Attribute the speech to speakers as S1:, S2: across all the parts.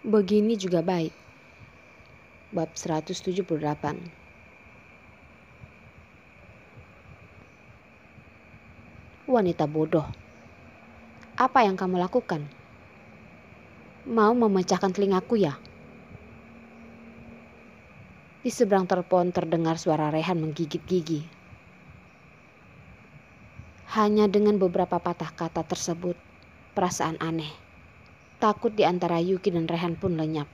S1: Begini juga baik. Bab 178. Wanita bodoh. Apa yang kamu lakukan? Mau memecahkan telingaku ya? Di seberang telepon terdengar suara Rehan menggigit gigi. Hanya dengan beberapa patah kata tersebut, perasaan aneh, takut di antara Yuki dan Rehan pun lenyap,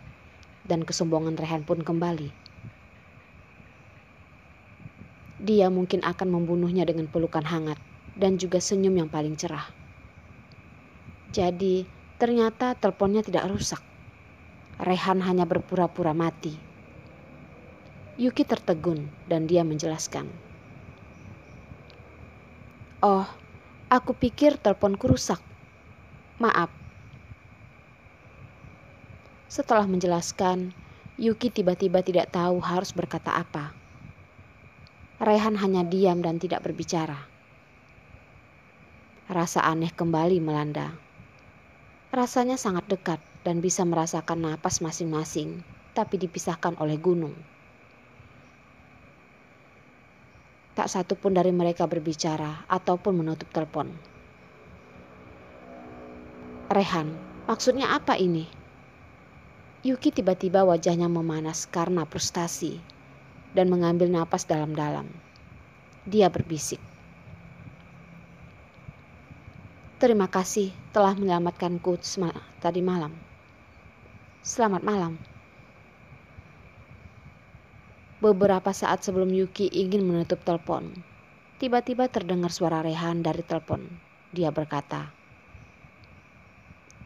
S1: dan kesombongan Rehan pun kembali. Dia mungkin akan membunuhnya dengan pelukan hangat dan juga senyum yang paling cerah. Jadi, ternyata teleponnya tidak rusak. Rehan hanya berpura-pura mati. Yuki tertegun dan dia menjelaskan. Oh, aku pikir teleponku rusak. Maaf. Setelah menjelaskan, Yuki tiba-tiba tidak tahu harus berkata apa. Rehan hanya diam dan tidak berbicara. Rasa aneh kembali melanda. Rasanya sangat dekat dan bisa merasakan napas masing-masing, tapi dipisahkan oleh gunung. Tak satu pun dari mereka berbicara ataupun menutup telepon. Rehan, maksudnya apa ini? Yuki tiba-tiba wajahnya memanas karena frustasi dan mengambil napas dalam-dalam. Dia berbisik. Terima kasih telah menyelamatkanku tadi malam. Selamat malam. Beberapa saat sebelum Yuki ingin menutup telepon, tiba-tiba terdengar suara Rehan dari telepon. Dia berkata,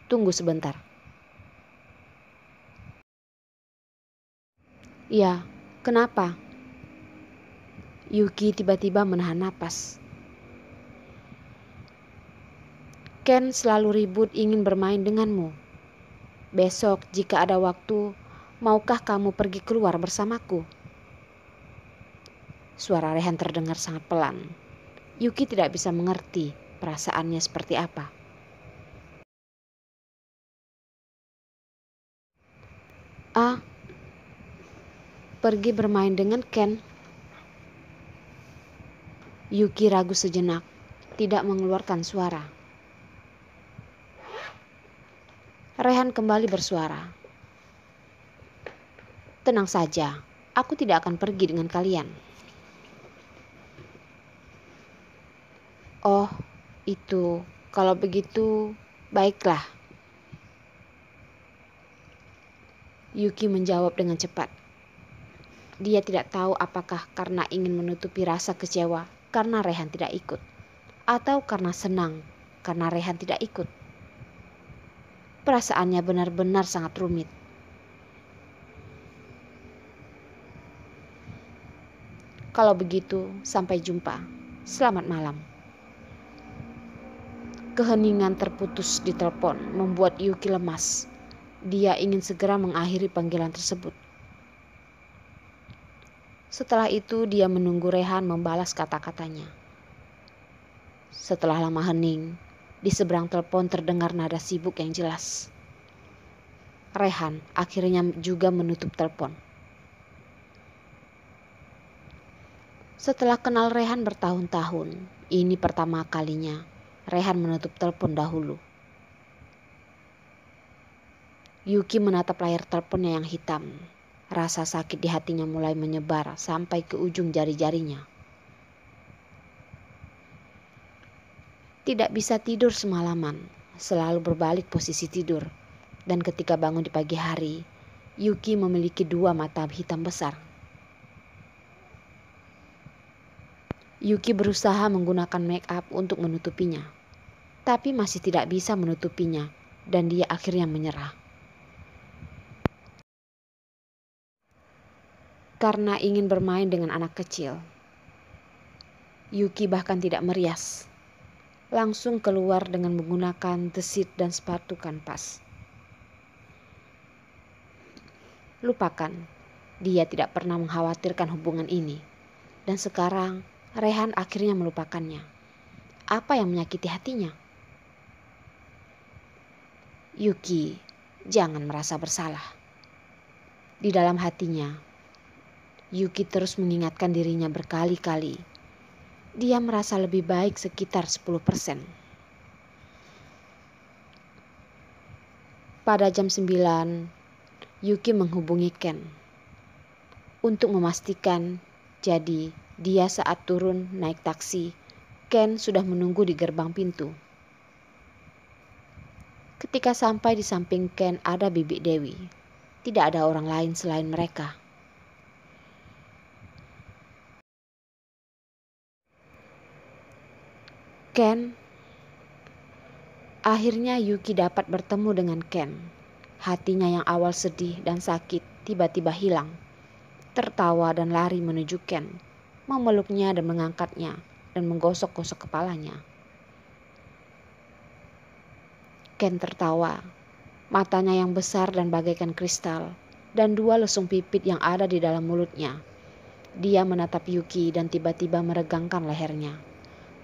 S1: "Tunggu sebentar." "Ya, kenapa?" Yuki tiba-tiba menahan napas. Ken selalu ribut ingin bermain denganmu. Besok jika ada waktu, maukah kamu pergi keluar bersamaku? Suara Rehan terdengar sangat pelan. Yuki tidak bisa mengerti perasaannya seperti apa. Ah, pergi bermain dengan Ken? Yuki ragu sejenak, tidak mengeluarkan suara. Rehan kembali bersuara. Tenang saja, aku tidak akan pergi dengan kalian. Oh, itu, kalau begitu, baiklah. Yuki menjawab dengan cepat. Dia tidak tahu apakah karena ingin menutupi rasa kecewa karena Rehan tidak ikut, atau karena senang karena Rehan tidak ikut. Perasaannya benar-benar sangat rumit. Kalau begitu, sampai jumpa. Selamat malam. Keheningan terputus di telepon membuat Yuki lemas. Dia ingin segera mengakhiri panggilan tersebut. Setelah itu dia menunggu Rehan membalas kata-katanya. Setelah lama hening, di seberang telepon terdengar nada sibuk yang jelas. Rehan akhirnya juga menutup telepon. Setelah kenal Rehan bertahun-tahun, ini pertama kalinya Rehan menutup telepon dahulu. Yuki menatap layar teleponnya yang hitam. Rasa sakit di hatinya mulai menyebar sampai ke ujung jari-jarinya. Tidak bisa tidur semalaman, selalu berbalik posisi tidur. Dan ketika bangun di pagi hari, Yuki memiliki dua mata hitam besar. Yuki berusaha menggunakan make up untuk menutupinya, tapi masih tidak bisa menutupinya dan dia akhirnya menyerah. Karena ingin bermain dengan anak kecil, Yuki bahkan tidak merias. Langsung keluar dengan menggunakan desit dan sepatu kanvas. Lupakan, dia tidak pernah mengkhawatirkan hubungan ini. Dan sekarang Rehan akhirnya melupakannya. Apa yang menyakiti hatinya? Yuki, Jangan merasa bersalah. Di dalam hatinya, Yuki terus mengingatkan dirinya berkali-kali. Dia merasa lebih baik sekitar 10%. Pada jam 9, Yuki menghubungi Ken untuk memastikan. Jadi, dia saat turun naik taksi, Ken sudah menunggu di gerbang pintu. Ketika sampai di samping Ken ada Bibi Dewi. Tidak ada orang lain selain mereka. Ken. Akhirnya Yuki dapat bertemu dengan Ken. Hatinya yang awal sedih dan sakit tiba-tiba hilang. Tertawa dan lari menuju Ken, memeluknya dan mengangkatnya dan menggosok-gosok kepalanya. Ken tertawa, matanya yang besar dan bagaikan kristal, dan dua lesung pipit yang ada di dalam mulutnya. Dia menatap Yuki dan tiba-tiba meregangkan lehernya,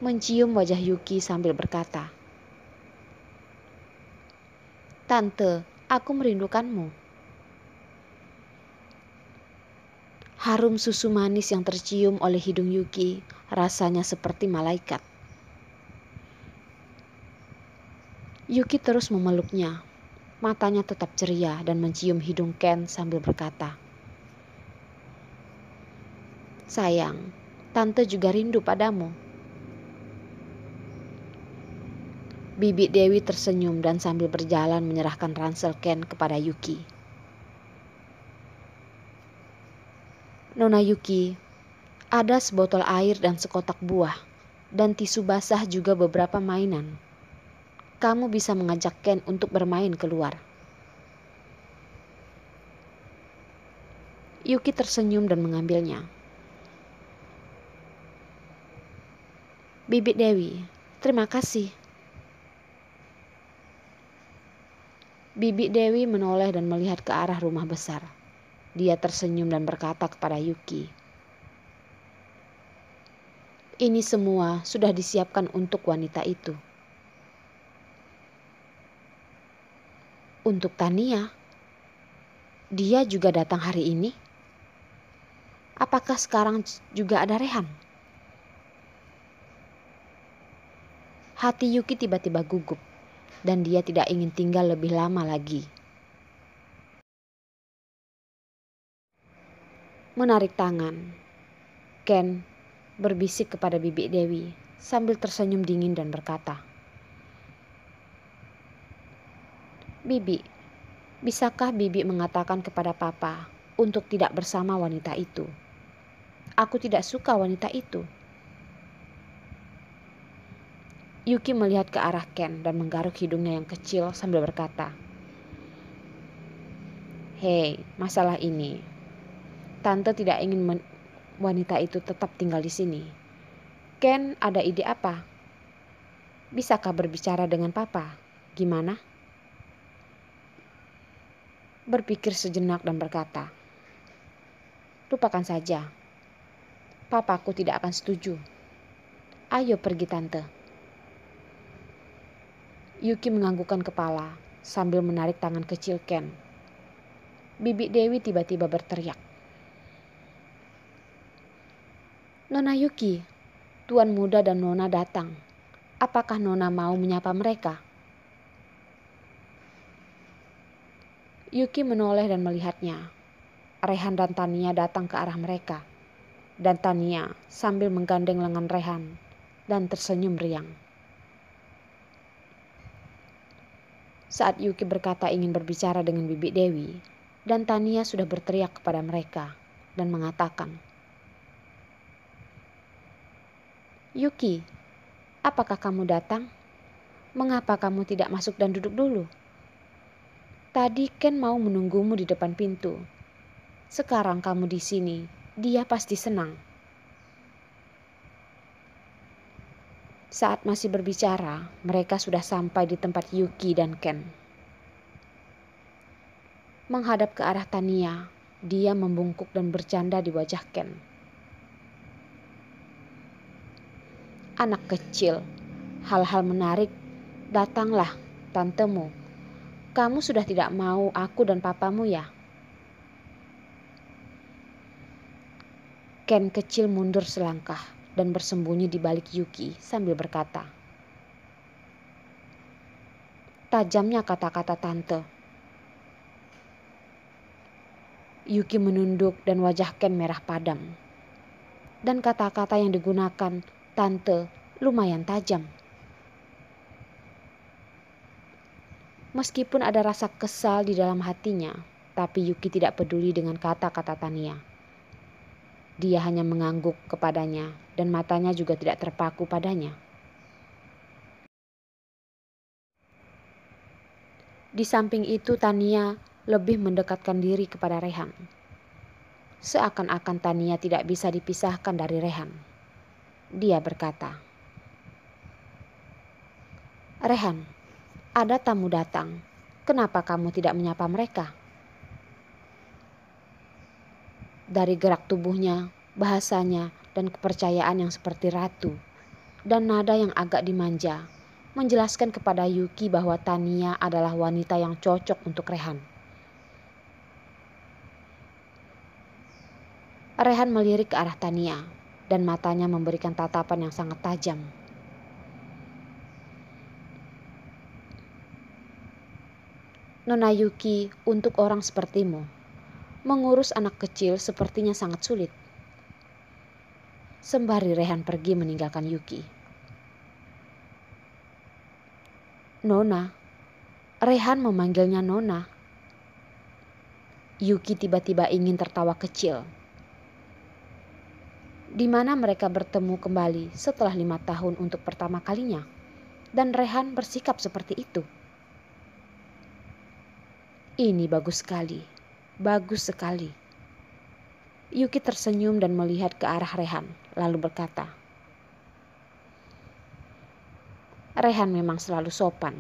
S1: mencium wajah Yuki sambil berkata, "Tante, aku merindukanmu." Harum susu manis yang tercium oleh hidung Yuki rasanya seperti malaikat. Yuki terus memeluknya. Matanya tetap ceria dan mencium hidung Ken sambil berkata, "Sayang, Tante juga rindu padamu." Bibi Dewi tersenyum dan sambil berjalan menyerahkan ransel Ken kepada Yuki. "Nona Yuki, ada sebotol air dan sekotak buah, dan tisu basah juga beberapa mainan. Kamu bisa mengajak Ken untuk bermain keluar." Yuki tersenyum dan mengambilnya. "Bibi Dewi, terima kasih." Bibi Dewi menoleh dan melihat ke arah rumah besar. Dia tersenyum dan berkata kepada Yuki, "Ini semua sudah disiapkan untuk wanita itu." "Untuk Tania? Dia juga datang hari ini? Apakah sekarang juga ada Rehan?" Hati Yuki tiba-tiba gugup dan dia tidak ingin tinggal lebih lama lagi. Menarik tangan, Ken berbisik kepada Bibi Dewi sambil tersenyum dingin dan berkata, "Bibi, bisakah Bibi mengatakan kepada Papa untuk tidak bersama wanita itu? Aku tidak suka wanita itu." Yuki melihat ke arah Ken dan menggaruk hidungnya yang kecil sambil berkata, "Hei, masalah ini. Tante tidak ingin wanita itu tetap tinggal di sini. Ken, ada ide apa? Bisakah berbicara dengan Papa? Gimana?" Berpikir sejenak dan berkata, "Lupakan saja. Papaku tidak akan setuju. Ayo pergi Tante." Yuki menganggukkan kepala sambil menarik tangan kecil Ken. Bibi Dewi tiba-tiba berteriak, "Nona Yuki, Tuan Muda dan Nona datang. Apakah Nona mau menyapa mereka?" Yuki menoleh dan melihatnya. Rehan dan Tania datang ke arah mereka. Dan Tania sambil menggandeng lengan Rehan dan tersenyum riang. Saat Yuki berkata ingin berbicara dengan Bibi Dewi, dan Tania sudah berteriak kepada mereka dan mengatakan, "Yuki, apakah kamu datang? Mengapa kamu tidak masuk dan duduk dulu? Tadi Ken mau menunggumu di depan pintu. Sekarang kamu di sini, dia pasti senang." Saat masih berbicara, mereka sudah sampai di tempat Yuki dan Ken. Menghadap ke arah Tania, dia membungkuk dan bercanda di wajah Ken. "Anak kecil, hal-hal menarik, datanglah tantemu. Kamu sudah tidak mau aku dan papamu ya? Ken kecil mundur selangkah dan bersembunyi di balik Yuki sambil berkata. Tajamnya kata-kata tante. Yuki menunduk dan wajah Ken merah padam. Dan kata-kata yang digunakan tante lumayan tajam. Meskipun ada rasa kesal di dalam hatinya, tapi Yuki tidak peduli dengan kata-kata Tania. Dia hanya mengangguk kepadanya dan matanya juga tidak terpaku padanya. Di samping itu Tania lebih mendekatkan diri kepada Rehan. Seakan-akan Tania tidak bisa dipisahkan dari Rehan. Dia berkata, Rehan, ada tamu datang. Kenapa kamu tidak menyapa mereka? Dari gerak tubuhnya, bahasanya, dan kepercayaan yang seperti ratu, dan nada yang agak dimanja, menjelaskan kepada Yuki bahwa Tania adalah wanita yang cocok untuk Rehan. Rehan melirik ke arah Tania, dan matanya memberikan tatapan yang sangat tajam. Nona Yuki, untuk orang sepertimu, mengurus anak kecil sepertinya sangat sulit. Sembari Rehan pergi meninggalkan Yuki. Nona, Rehan memanggilnya Nona. Yuki tiba-tiba ingin tertawa kecil. Di mana mereka bertemu kembali setelah 5 tahun untuk pertama kalinya. Dan Rehan bersikap seperti itu. Ini bagus sekali. Bagus sekali. Yuki tersenyum dan melihat ke arah Rehan, lalu berkata, Rehan memang selalu sopan.